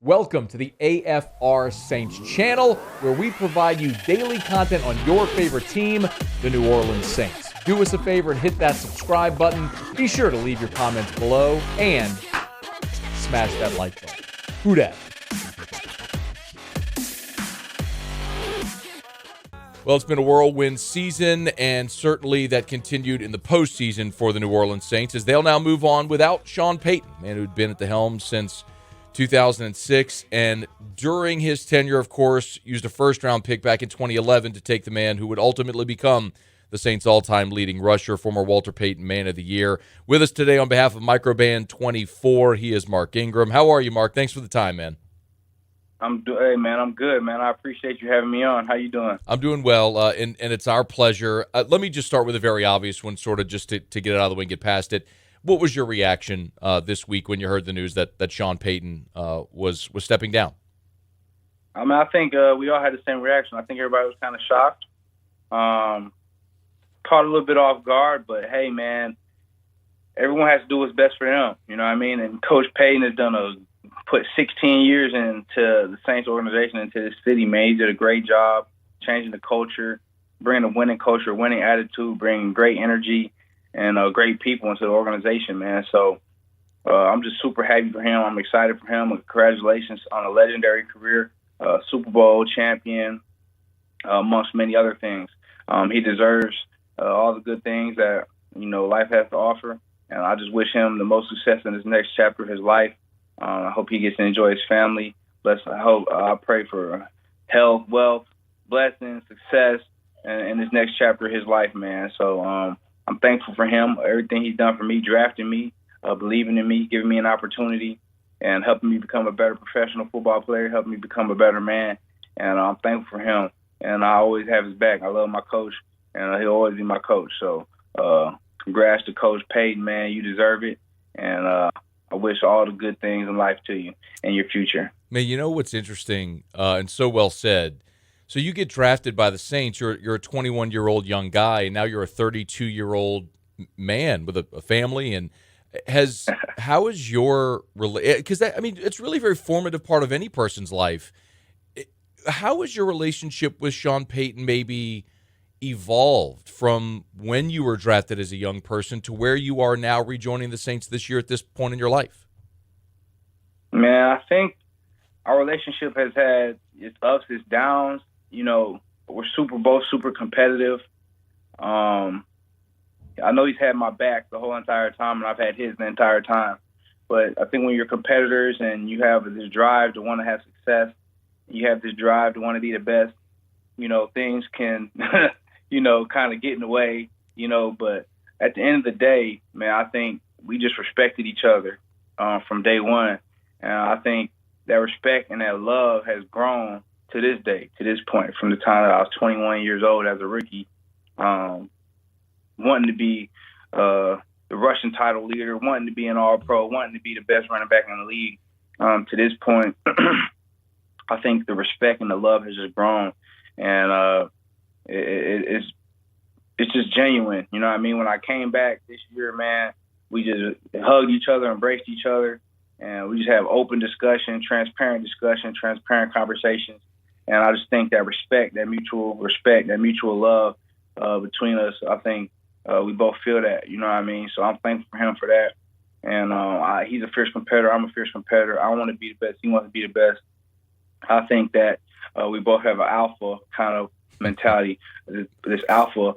Welcome to the AFR Saints channel, where we provide you daily content on your favorite team, the New Orleans Saints. Do us a favor and hit that subscribe button. Be sure to leave your comments below and smash that like button. Who dat? Well, it's been a whirlwind season, and certainly that continued in the postseason for the New Orleans Saints, as they'll now move on without Sean Payton, man who'd been at the helm since 2006, and during his tenure, of course, used a first-round pick back in 2011 to take the man who would ultimately become the Saints' all-time leading rusher, former Walter Payton Man of the Year. With us today on behalf of Microban 24, he is Mark Ingram. How are you, Mark? Thanks for the time, man. Hey, man, I'm good, man. I appreciate you having me on. How you doing? I'm doing well, and it's our pleasure. Let me just start with a very obvious one, sort of just to get it out of the way and get past it. What was your reaction this week when you heard the news that Sean Payton was stepping down? I mean, I think we all had the same reaction. I think everybody was kind of shocked, caught a little bit off guard. But hey, man, everyone has to do what's best for them. You know what I mean? And Coach Payton has put 16 years into the Saints organization, into this city. Man, he did a great job changing the culture, bringing a winning culture, winning attitude, bringing great energy and great people into the organization, man. So I'm just super happy for him. I'm excited for him. Congratulations on a legendary career, Super Bowl champion, amongst many other things. He deserves all the good things that, life has to offer. And I just wish him the most success in this next chapter of his life. I hope he gets to enjoy his family. I pray for health, wealth, blessings, success in this next chapter of his life, man. So I'm thankful for him, everything he's done for me, drafting me, believing in me, giving me an opportunity, and helping me become a better professional football player, helping me become a better man. And I'm thankful for him. And I always have his back. I love my coach, and he'll always be my coach. So congrats to Coach Payton, man. You deserve it. And I wish all the good things in life to you and your future. Man, you know what's interesting and so well said? So you get drafted by the Saints. You're a 21-year-old young guy, and now you're a 32-year-old man with a family. And how is your because it's really a very formative part of any person's life. How has your relationship with Sean Payton maybe evolved from when you were drafted as a young person to where you are now, rejoining the Saints this year at this point in your life? Man, I think our relationship has had its ups, its downs. We're both super competitive. I know he's had my back the whole entire time, and I've had his the entire time. But I think when you're competitors and you have this drive to want to have success, you have this drive to want to be the best, things can, kind of get in the way, But at the end of the day, man, I think we just respected each other from day one. And I think that respect and that love has grown to this day, to this point, from the time that I was 21 years old as a rookie, wanting to be the rushing title leader, wanting to be an all-pro, wanting to be the best running back in the league. To this point, I think the respect and the love has just grown, and it's just genuine. You know what I mean? When I came back this year, man, we just hugged each other, embraced each other, and we just have open discussion, transparent conversations. And I just think that respect, that mutual love between us, I think we both feel that, you know what I mean? So I'm thankful for him for that. And he's a fierce competitor. I'm a fierce competitor. I want to be the best. He wants to be the best. I think that we both have an alpha kind of mentality, this alpha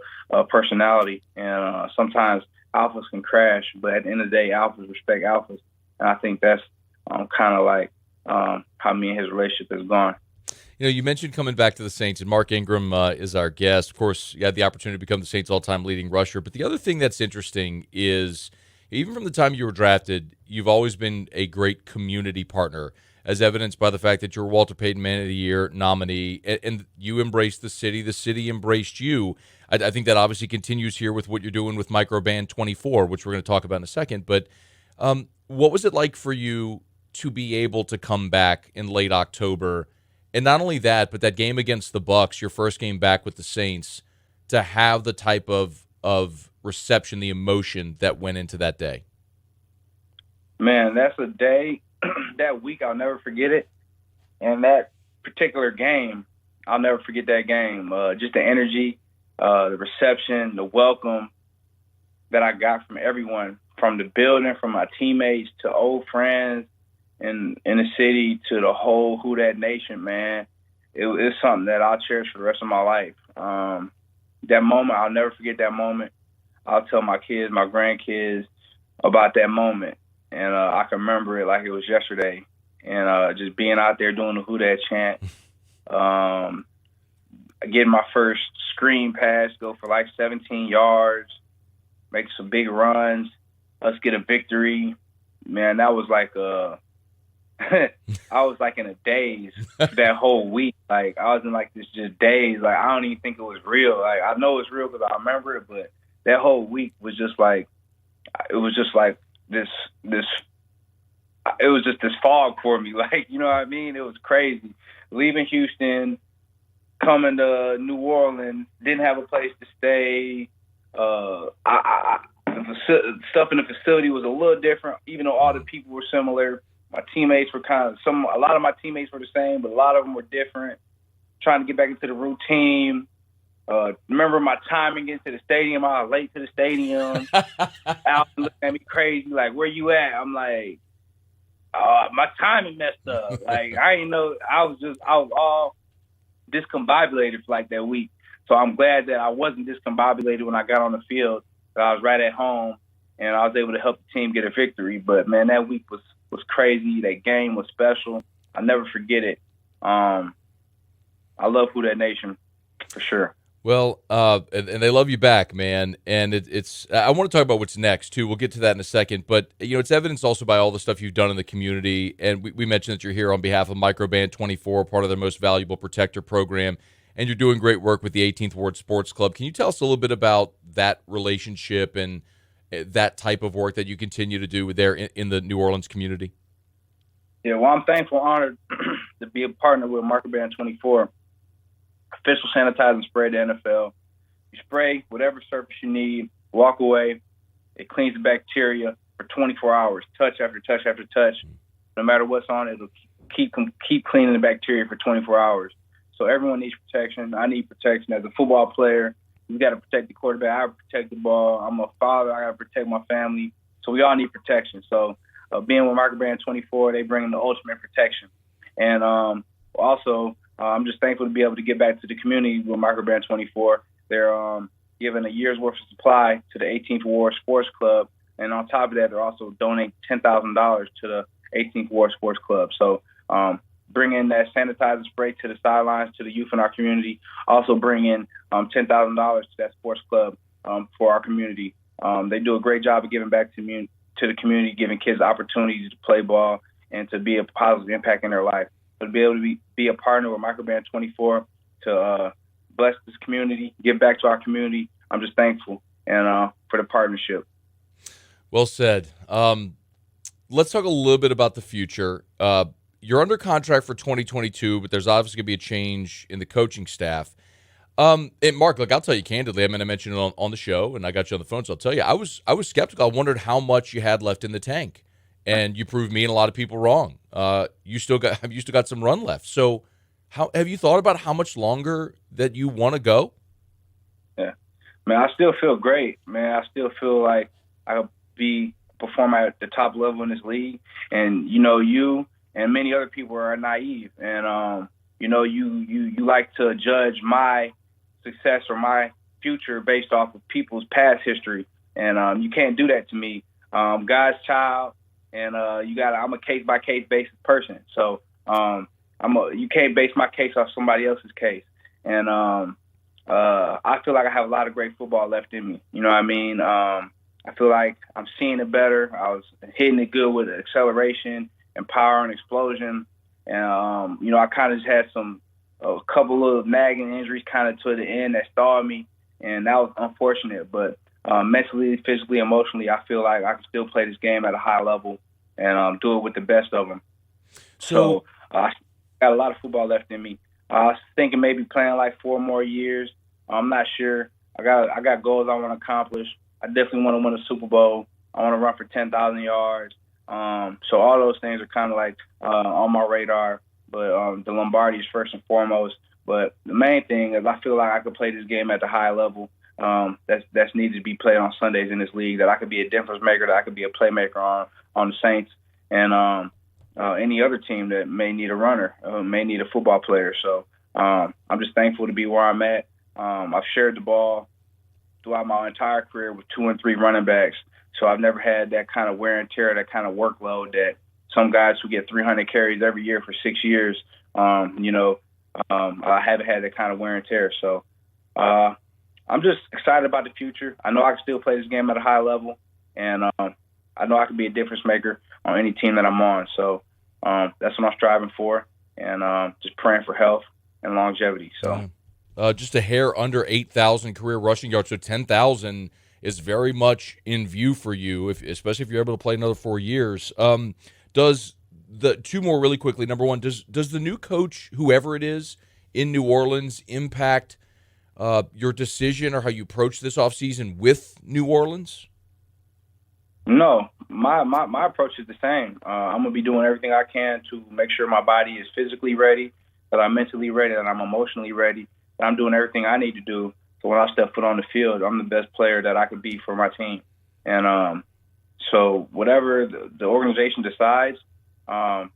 personality. And sometimes alphas can crash, but at the end of the day, alphas respect alphas. And I think that's kind of like how me and his relationship has gone. You mentioned coming back to the Saints, and Mark Ingram is our guest. Of course, you had the opportunity to become the Saints' all-time leading rusher. But the other thing that's interesting is, even from the time you were drafted, you've always been a great community partner, as evidenced by the fact that you're a Walter Payton Man of the Year nominee, and you embraced the city embraced you. I think that obviously continues here with what you're doing with Microban 24, which we're going to talk about in a second. But what was it like for you to be able to come back in late October? And not only that, but that game against the Bucs, your first game back with the Saints, to have the type of reception, the emotion that went into that day. Man, that's a day, that week, I'll never forget it. And that particular game, I'll never forget that game. Just the energy, the reception, the welcome that I got from everyone, from the building, from my teammates to old friends in the city to the whole Who Dat Nation, man. It's something that I'll cherish for the rest of my life. That moment, I'll never forget that moment. I'll tell my kids, my grandkids about that moment. And I can remember it like it was yesterday. And just being out there doing the Who Dat chant, getting my first screen pass, go for like 17 yards, make some big runs, us get a victory. Man, that was like I was like in a daze that whole week. Like I was in like this just daze. Like I don't even think it was real. Like I know it's real because I remember it, but that whole week was just like, it was just like this. It was just this fog for me. Like, you know what I mean? It was crazy. Leaving Houston, coming to New Orleans, didn't have a place to stay. The stuff in the facility was a little different, even though all the people were similar. My teammates were a lot of my teammates were the same, but a lot of them were different. Trying to get back into the routine. Remember my timing into the stadium. I was late to the stadium. Al looking at me crazy, like, where you at? I'm like, my timing messed up. Like, I didn't know. I was all discombobulated for like that week. So I'm glad that I wasn't discombobulated when I got on the field. That I was right at home and I was able to help the team get a victory. But man, that week was crazy. That game was special. I'll never forget it. I love Who Dat Nation for sure. Well, and they love you back, man. And it's I want to talk about what's next too. We'll get to that in a second. But it's evidenced also by all the stuff you've done in the community. And we mentioned that you're here on behalf of Microband 24, part of their most valuable protector program, and you're doing great work with the 18th Ward Sports Club. Can you tell us a little bit about that relationship and that type of work that you continue to do there in the New Orleans community? Yeah, well, I'm thankful, honored to be a partner with Microband 24. Official sanitizing spray to NFL. You spray whatever surface you need, walk away. It cleans the bacteria for 24 hours, touch after touch after touch. No matter what's on it, it'll keep cleaning the bacteria for 24 hours. So everyone needs protection. I need protection as a football player. You got to protect the quarterback. I protect the ball. I'm a father. I got to protect my family. So we all need protection. So being with Microband 24, they bring in the ultimate protection. And also, I'm just thankful to be able to get back to the community with Microband 24. They're giving a year's worth of supply to the 18th Ward Sports Club. And on top of that, they're also donating $10,000 to the 18th Ward Sports Club. So bring in that sanitizer spray to the sidelines, to the youth in our community. Also bring in $10,000 to that sports club for our community. They do a great job of giving back to the community, giving kids opportunities to play ball and to be a positive impact in their life. So to be able to be a partner with Microband 24 to bless this community, give back to our community, I'm just thankful and for the partnership. Well said. Let's talk a little bit about the future. You're under contract for 2022, but there's obviously going to be a change in the coaching staff. And Mark, look, I'll tell you candidly, I mean, I mentioned it on the show, and I got you on the phone, so I'll tell you, I was skeptical. I wondered how much you had left in the tank, and you proved me and a lot of people wrong. You still got some run left. So, how have you thought about how much longer that you want to go? Yeah, man, I still feel great, man. I still feel like I'll be performing at the top level in this league, and you and many other people are naive, and you like to judge my success or my future based off of people's past history, and you can't do that to me. God's child, and I'm a case by case basis person, so you can't base my case off somebody else's case, and I feel like I have a lot of great football left in me. You know what I mean? I feel like I'm seeing it better. I was hitting it good with acceleration and power and explosion. And, I kind of just had a couple of nagging injuries kind of to the end that stalled me. And that was unfortunate. But mentally, physically, emotionally, I feel like I can still play this game at a high level and do it with the best of them. So I got a lot of football left in me. I was thinking maybe playing like 4 more years. I'm not sure. I got goals I want to accomplish. I definitely want to win a Super Bowl. I want to run for 10,000 yards. So all those things are kind of like on my radar. but the Lombardi is first and foremost. But the main thing is I feel like I could play this game at the high level that's needed to be played on Sundays in this league, that I could be a difference maker, that I could be a playmaker on the Saints and any other team that may need a runner, may need a football player. So I'm just thankful to be where I'm at. I've shared the ball throughout my entire career with 2 and 3 running backs, so I've never had that kind of wear and tear, that kind of workload that some guys who get 300 carries every year for 6 years, I haven't had that kind of wear and tear. So I'm just excited about the future. I know I can still play this game at a high level, and I know I can be a difference maker on any team that I'm on. So that's what I'm striving for, and just praying for health and longevity. So just a hair under 8,000 career rushing yards, so 10,000 is very much in view for you, especially if you're able to play another 4 years. Does the two more really quickly? Number one, does the new coach, whoever it is, in New Orleans impact your decision or how you approach this offseason with New Orleans? No, my approach is the same. I'm going to be doing everything I can to make sure my body is physically ready, that I'm mentally ready, that I'm emotionally ready, that I'm doing everything I need to do so when I step foot on the field, I'm the best player that I could be for my team. And so whatever the organization decides, obviously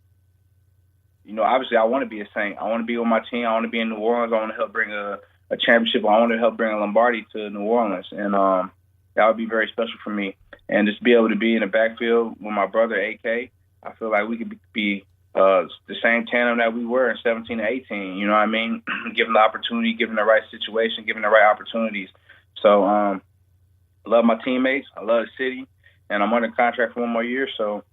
I want to be a Saint. I want to be with my team. I want to be in New Orleans. I want to help bring a championship. I want to help bring a Lombardi to New Orleans. And that would be very special for me. And just be able to be in the backfield with my brother, AK, I feel like we could be the same tandem that we were in 17 and 18. You know what I mean? Given the opportunity, given the right situation, given the right opportunities. So I love my teammates. I love the city. And I'm under contract for 1 more year. So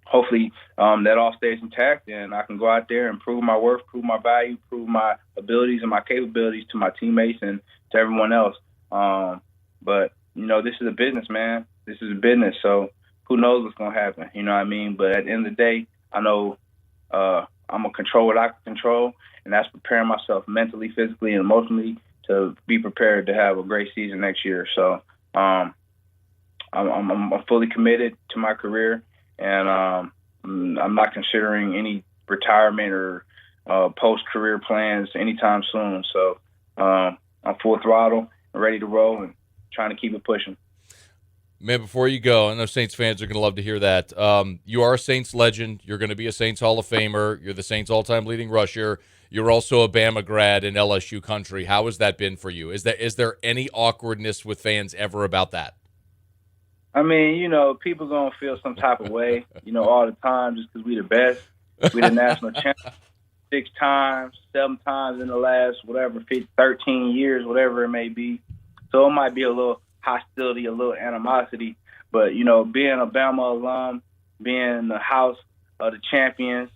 hopefully that all stays intact and I can go out there and prove my worth, prove my value, prove my abilities and my capabilities to my teammates and to everyone else. But, this is a business, man. This is a business. So who knows what's going to happen? You know what I mean? But at the end of the day, I know I'm going to control what I can control, and that's preparing myself mentally, physically, and emotionally to be prepared to have a great season next year. So I'm fully committed to my career, and I'm not considering any retirement or post-career plans anytime soon. So I'm full throttle and ready to roll and trying to keep it pushing. Man, before you go, I know Saints fans are going to love to hear that. You are a Saints legend. You're going to be a Saints Hall of Famer. You're the Saints all-time leading rusher. You're also a Bama grad in LSU country. How has that been for you? Is there any awkwardness with fans ever about that? I mean, people going to feel some type of way, all the time just because we the best. We the national champion 6 times, 7 times in the last, 13 years, whatever it may be. So it might be a little hostility, a little animosity. But, being a Bama alum, being in the house of the champions,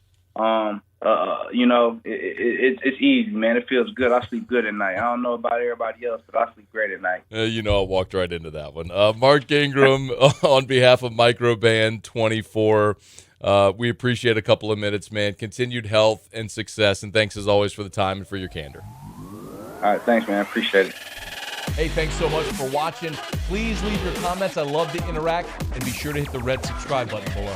it's easy, man. It feels good. I sleep good at night. I don't know about everybody else, but I sleep great at night. I walked right into that one. Mark Ingram, on behalf of Microban 24, we appreciate a couple of minutes, man. Continued health and success, and thanks as always for the time and for your candor. All right, thanks, man. I appreciate it. Hey, thanks so much for watching. Please leave your comments. I love to interact, and be sure to hit the red subscribe button below.